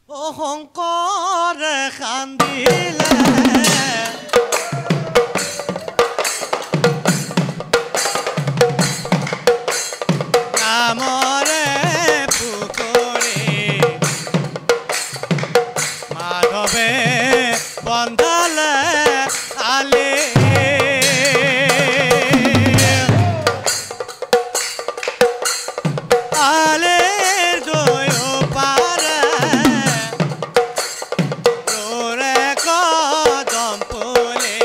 ও শংকৰ কান্দিলে নামৰে পুখুৰী মাধৱে বন্ধালে আলি আলিৰ দুয়ো পাৰে ৰুৰে কদম ফুলি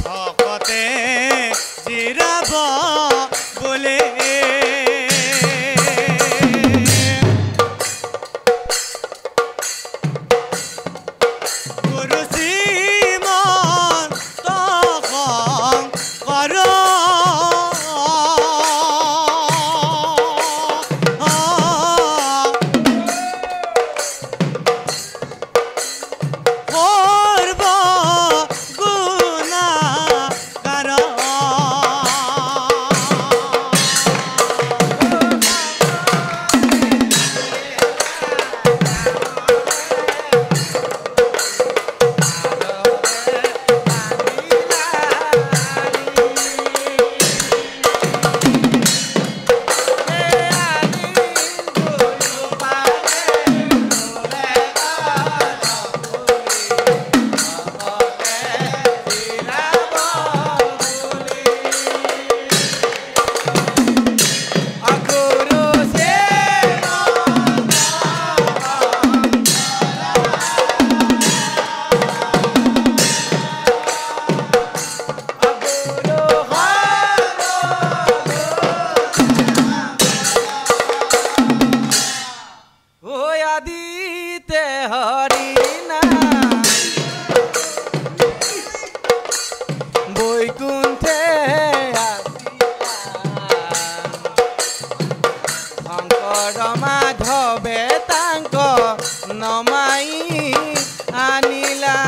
ভকতে জিৰাব বুলি গুৰু শ্ৰীমন্ত শংকৰ সৰ্ব গুণাকাৰ আদিতে হৰি না বৈকুণ্ঠে শংকৰ মাধৱে তাঙ্ক নমাই আনিলা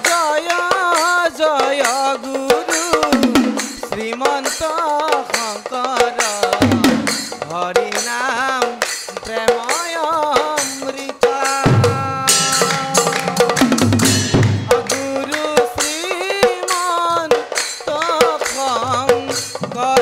জয় জয় গুৰু শ্ৰীমন্ত শংকৰ হৰি নাম প্ৰেময় অমৃত গুৰু শ্ৰীমন্ত শংকৰ